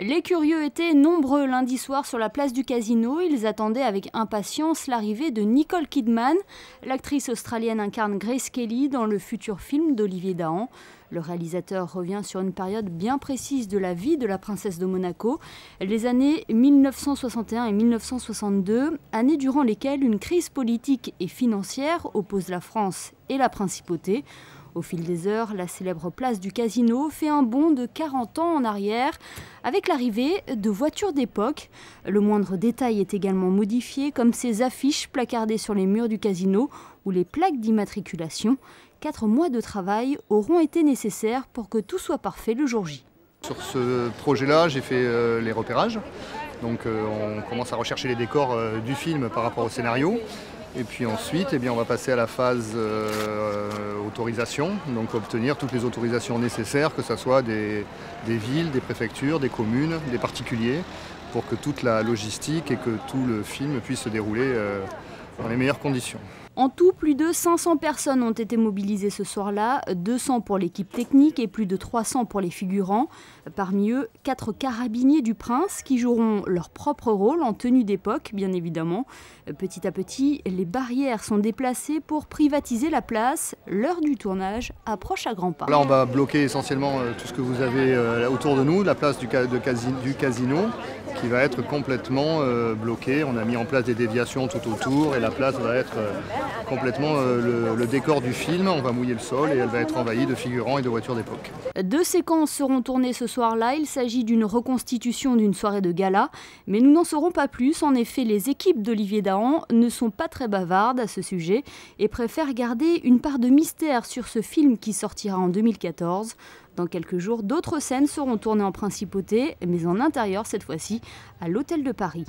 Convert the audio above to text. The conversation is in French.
Les curieux étaient nombreux lundi soir sur la place du Casino. Ils attendaient avec impatience l'arrivée de Nicole Kidman. L'actrice australienne incarne Grace Kelly dans le futur film d'Olivier Dahan. Le réalisateur revient sur une période bien précise de la vie de la princesse de Monaco, les années 1961 et 1962, années durant lesquelles une crise politique et financière oppose la France et la principauté. Au fil des heures, la célèbre place du Casino fait un bond de 40 ans en arrière avec l'arrivée de voitures d'époque. Le moindre détail est également modifié, comme ces affiches placardées sur les murs du Casino ou les plaques d'immatriculation. 4 mois de travail auront été nécessaires pour que tout soit parfait le jour J. Sur ce projet-là, j'ai fait les repérages. Donc on commence à rechercher les décors du film par rapport au scénario. Et puis ensuite, on va passer à la phase autorisation, donc obtenir toutes les autorisations nécessaires, que ce soit des villes, des préfectures, des communes, des particuliers, pour que toute la logistique et que tout le film puisse se dérouler dans les meilleures conditions. En tout, plus de 500 personnes ont été mobilisées ce soir-là, 200 pour l'équipe technique et plus de 300 pour les figurants. Parmi eux, 4 carabiniers du Prince qui joueront leur propre rôle en tenue d'époque, bien évidemment. Petit à petit, les barrières sont déplacées pour privatiser la place. L'heure du tournage approche à grands pas. Là, on va bloquer essentiellement tout ce que vous avez autour de nous, la place du Casino, qui va être complètement bloquée. On a mis en place des déviations tout autour et la place va être complètement le décor du film. On va mouiller le sol et elle va être envahie de figurants et de voitures d'époque. 2 séquences seront tournées ce soir-là. Il s'agit d'une reconstitution d'une soirée de gala, mais nous n'en saurons pas plus. En effet, les équipes d'Olivier Dahan ne sont pas très bavardes à ce sujet et préfèrent garder une part de mystère sur ce film qui sortira en 2014. Dans quelques jours, d'autres scènes seront tournées en principauté, mais en intérieur cette fois-ci, à l'Hôtel de Paris.